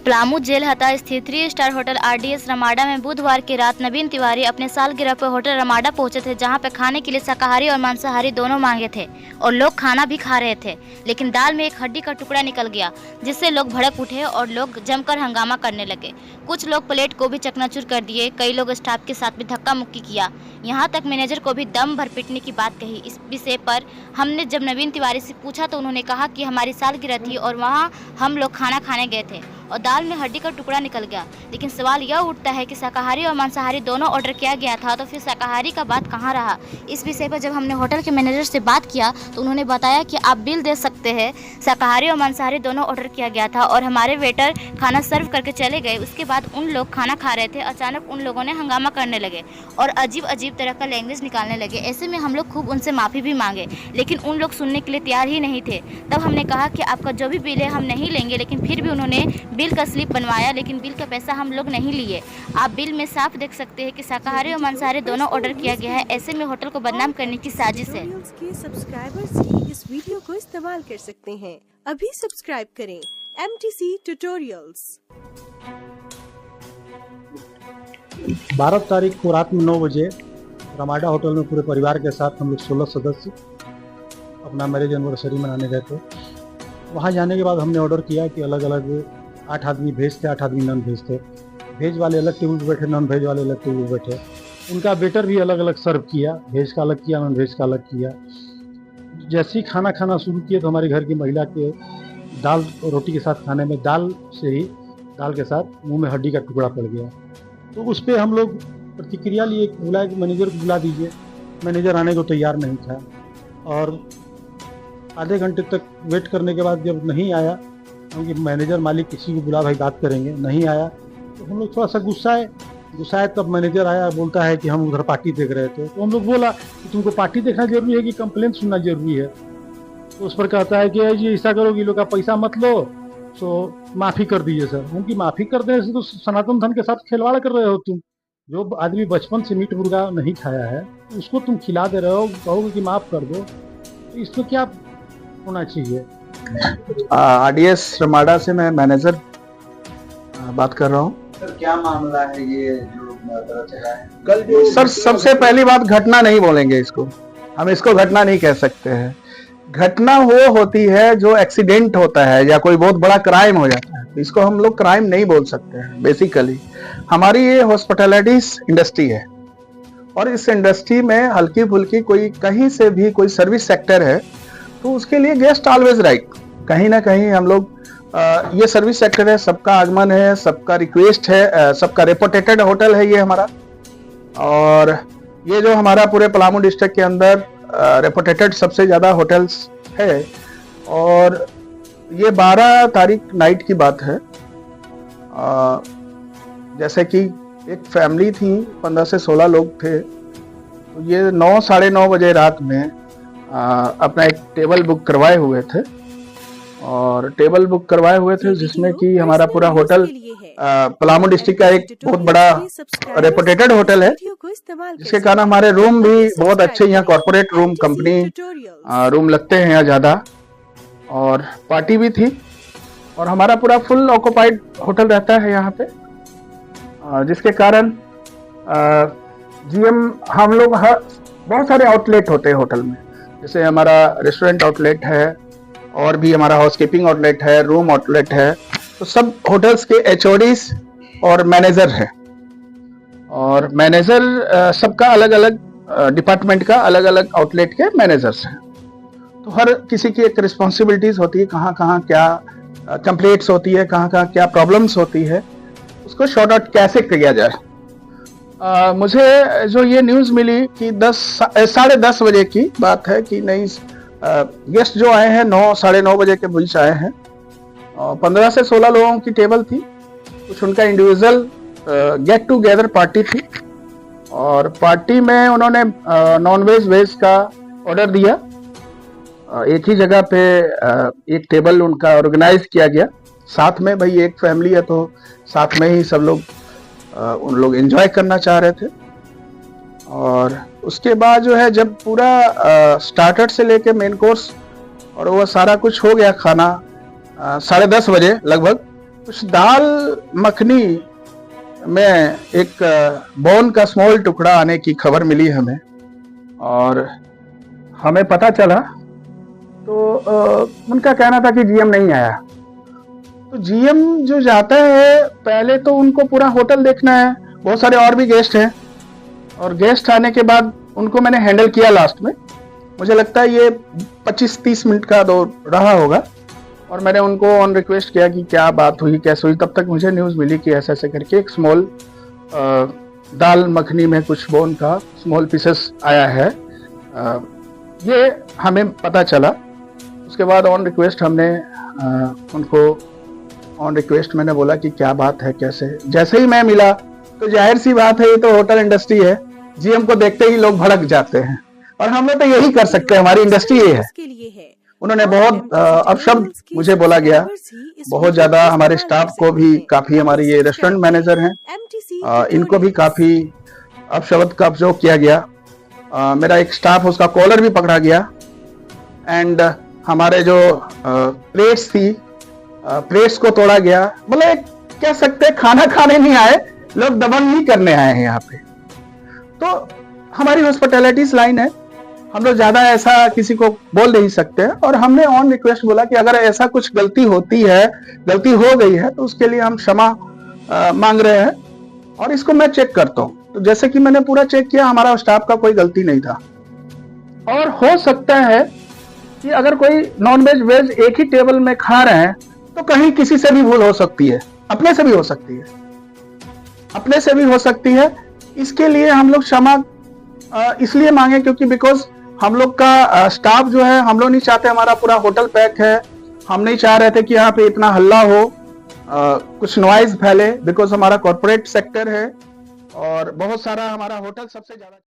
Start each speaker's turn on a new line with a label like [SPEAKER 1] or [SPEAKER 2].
[SPEAKER 1] Palamu jail हता स्थित 3 star hotel RDS Ramada में बुधवार की रात नवीन तिवारी अपने सालगिरह पर होटल रमाडा पहुंचे थे, जहां पर खाने के लिए शाकाहारी और मांसाहारी दोनों मांगे थे और लोग खाना भी खा रहे थे। लेकिन दाल में एक हड्डी का टुकड़ा निकल गया, जिससे लोग भड़क उठे और लोग जमकर हंगामा करने लगे। कुछ लोग प्लेट को भी चकनाचूर कर दिए, कई लोग स्टाफ के साथ भी धक्का मुक्की किया, यहाँ तक मैनेजर को भी दम भर पीटने की बात कही। इस विषय पर हमने जब नवीन तिवारी से पूछा तो उन्होंने कहा कि हमारी सालगिरह थी और वहाँ हम लोग खाना खाने गए थे और दाल में हड्डी का टुकड़ा निकल गया। लेकिन सवाल यह उठता है कि शाकाहारी और मांसाहारी दोनों ऑर्डर किया गया था, तो फिर शाकाहारी का बात कहाँ रहा। इस विषय पर जब हमने होटल के मैनेजर से बात किया तो उन्होंने बताया कि आप बिल दे सकते हैं, शाकाहारी और मांसाहारी दोनों ऑर्डर किया गया था और हमारे वेटर खाना सर्व करके चले गए। उसके बाद उन लोग खाना खा रहे थे, अचानक उन लोगों ने हंगामा करने लगे और अजीब अजीब तरह का लैंग्वेज निकालने लगे। ऐसे में हम लोग खूब उनसे माफ़ी भी मांगे, लेकिन उन लोग सुनने के लिए तैयार ही नहीं थे। तब हमने कहा कि आपका जो भी बिल है हम नहीं लेंगे, लेकिन फिर भी उन्होंने बिल का स्लिप बनवाया, लेकिन बिल का पैसा हम लोग नहीं लिए। आप बिल में साफ देख सकते हैं कि शाकाहारी और मांसाहारी दोनों ऑर्डर किया गया है। ऐसे में होटल को बदनाम करने की साजिश है।
[SPEAKER 2] के सब्सक्राइबर्स ही इस वीडियो को इस्तेमाल कर सकते हैं। अभी सब्सक्राइब करें MTC ट्यूटोरियल्स।
[SPEAKER 3] 12 तारीख को रात में 9 बजे रमाडा होटल में पूरे परिवार के साथ हम लोग 16 सदस्य अपना मैरिज एनिवर्सरी मनाने गए थे। वहाँ जाने के बाद हमने ऑर्डर किया कि अलग अलग 8 आदमी वेज थे, 8 आदमी नॉन वेज थे। वेज वाले अलग टेबल पर बैठे, नॉन वेज वाले अलग टेबल पर बैठे। उनका वेटर भी अलग अलग सर्व किया, वेज का अलग किया, नॉन वेज का अलग किया। जैसे ही खाना शुरू किए तो हमारे घर की महिला के दाल रोटी के साथ खाने में दाल के साथ मुंह में हड्डी का टुकड़ा पड़ गया। तो उस पर हम लोग प्रतिक्रिया लिए, बुलाया कि मैनेजर को बुला दीजिए। मैनेजर आने को तैयार नहीं था और आधे घंटे तक वेट करने के बाद जब नहीं आया, क्योंकि मैनेजर मालिक किसी को बुला भाई बात करेंगे, नहीं आया तो हम लोग थोड़ा सा गुस्साए। तब मैनेजर आया, बोलता है कि हम उधर पार्टी देख रहे थे। तो हम लोग बोला कि तुमको पार्टी देखना जरूरी है कि कंप्लेंट सुनना जरूरी है। तो उस पर कहता है कि जी ऐसा करो कि लोग का पैसा मत लो, तो माफ़ी कर दीजिए सर। उनकी माफ़ी कर देने से तो सनातन धर्म के साथ खिलवाड़ कर रहे हो तुम। जो आदमी बचपन से मीट मुर्गा नहीं खाया है उसको तुम खिला दे रहे हो, कहोगे कि माफ़ कर दो, तो इसमें क्या होना चाहिए।
[SPEAKER 4] RDS रमाडा से मैं मैनेजर बात कर रहा हूँ।
[SPEAKER 5] सर क्या मामला है ये जो पता चला है? कल जो
[SPEAKER 4] सर सबसे पहली बात, घटना नहीं बोलेंगे इसको, हम इसको घटना नहीं कह सकते हैं। घटना वो होती है जो एक्सीडेंट होता है या कोई बहुत बड़ा क्राइम हो जाता है, इसको हम लोग क्राइम नहीं बोल सकते हैं। बेसिकली हमारी ये हॉस्पिटैलिटी इंडस्ट्री है और इस इंडस्ट्री में हल्की फुल्की कोई कहीं से भी कोई सर्विस सेक्टर है तो उसके लिए गेस्ट ऑलवेज राइट। कहीं ना कहीं हम लोग ये सर्विस सेक्टर है, सबका आगमन है, सबका रिक्वेस्ट है, सबका रेपुटेटेड होटल है ये हमारा। और ये जो हमारा पूरे पलामू डिस्ट्रिक्ट के अंदर रेपुटेटेड सबसे ज़्यादा होटल्स है। और ये 12 तारीख नाइट की बात है। जैसे कि एक फैमिली थी, 15 से 16 लोग थे। तो ये 9 साढ़े 9 बजे रात में अपना एक टेबल बुक करवाए हुए थे और टेबल बुक करवाए हुए थे जिसमें कि हमारा पूरा होटल पलामू डिस्ट्रिक्ट का एक बहुत बड़ा रेपुटेटेड होटल है, जिसके कारण हमारे रूम भी बहुत अच्छे यहाँ कॉर्पोरेट रूम, कंपनी रूम लगते हैं यहाँ ज़्यादा। और पार्टी भी थी और हमारा पूरा फुल ऑक्यूपाइड होटल रहता है यहाँ पे, जिसके कारण GM हम लोग बहुत सारे आउटलेट होते हैं होटल में। जैसे हमारा रेस्टोरेंट आउटलेट है और भी हमारा हाउसकीपिंग आउटलेट है, रूम आउटलेट है। तो सब होटल्स के HODs और मैनेजर है और मैनेजर सबका अलग अलग डिपार्टमेंट का अलग अलग आउटलेट के मैनेजर्स हैं। तो हर किसी की एक रिस्पॉन्सिबिलिटीज होती है, कहाँ कहाँ क्या कंप्लेंट्स होती है, कहाँ कहाँ क्या प्रॉब्लम्स होती है, उसको शॉर्ट आउट कैसे किया जाए। मुझे जो ये न्यूज़ मिली कि 10 साढ़े 10 बजे की बात है कि नहीं, गेस्ट जो आए हैं 9 साढ़े 9 बजे के बीच आए हैं। 15 से 16 लोगों की टेबल थी। कुछ उनका इंडिविजुअल गेट टुगेदर पार्टी थी और पार्टी में उन्होंने नॉन वेज वेज का ऑर्डर दिया। एक ही जगह पे एक टेबल उनका ऑर्गेनाइज किया गया। साथ में भाई एक फैमिली है तो साथ में ही सब लोग उन लोग एंजॉय करना चाह रहे थे। और उसके बाद जो है जब पूरा स्टार्टर से लेके मेन कोर्स और वो सारा कुछ हो गया, खाना 10:30 बजे लगभग कुछ दाल मखनी में एक बोन का स्मॉल टुकड़ा आने की खबर मिली हमें, और हमें पता चला तो उनका कहना था कि जीएम नहीं आया। तो जीएम जो जाता है पहले तो उनको पूरा होटल देखना है, बहुत सारे और भी गेस्ट हैं, और गेस्ट आने के बाद उनको मैंने हैंडल किया। लास्ट में मुझे लगता है ये 25-30 मिनट का दौर रहा होगा, और मैंने उनको ऑन रिक्वेस्ट किया कि क्या बात हुई, कैसे हुई। तब तक मुझे न्यूज़ मिली कि ऐसे ऐसे करके एक स्मॉल दाल मखनी में कुछ बोन का स्मॉल पीसेस आया है, ये हमें पता चला। उसके बाद ऑन रिक्वेस्ट हमने उनको ऑन रिक्वेस्ट मैंने बोला कि क्या बात है, कैसे। जैसे ही मैं मिला तो जाहिर सी बात है, ये तो होटल इंडस्ट्री है, जीएम को देखते ही लोग भड़क जाते हैं, और हम लोग तो यही कर सकते हैं, हमारी इंडस्ट्री ये है। उन्होंने बहुत अपशब्द मुझे बोला गया, बहुत ज्यादा। हमारे स्टाफ को भी काफी, हमारे ये रेस्टोरेंट मैनेजर हैं, इनको भी काफी अपशब्द का उपयोग किया गया। मेरा एक स्टाफ, उसका कॉलर भी पकड़ा गया, एंड हमारे जो प्लेट्स थी, प्लेट्स को तोड़ा गया। मतलब कह सकते हैं खाना खाने नहीं आए लोग, दबंग ही करने आए हैं यहाँ पे। तो हमारी हॉस्पिटैलिटीज लाइन है, हम लोग ज्यादा ऐसा किसी को बोल नहीं सकते हैं, और हमने ऑन रिक्वेस्ट बोला कि अगर ऐसा कुछ गलती होती है, गलती हो गई है, तो उसके लिए हम क्षमा मांग रहे हैं, और इसको मैं चेक करता हूँ। तो जैसे कि मैंने पूरा चेक किया, हमारा स्टाफ का कोई गलती नहीं था। और हो सकता है कि अगर कोई नॉन वेज वेज एक ही टेबल में खा रहे हैं तो कहीं किसी से भी भूल हो सकती है, अपने से भी हो सकती है, अपने से भी हो सकती है। इसके लिए हम लोग क्षमा इसलिए मांगे क्योंकि बिकॉज हम लोग का स्टाफ जो है, हम लोग नहीं चाहते, हमारा पूरा होटल पैक है, हम नहीं चाह रहे थे कि यहाँ पे इतना हल्ला हो, कुछ नॉइज फैले, बिकॉज हमारा कॉर्पोरेट सेक्टर है और बहुत सारा हमारा होटल सबसे ज्यादा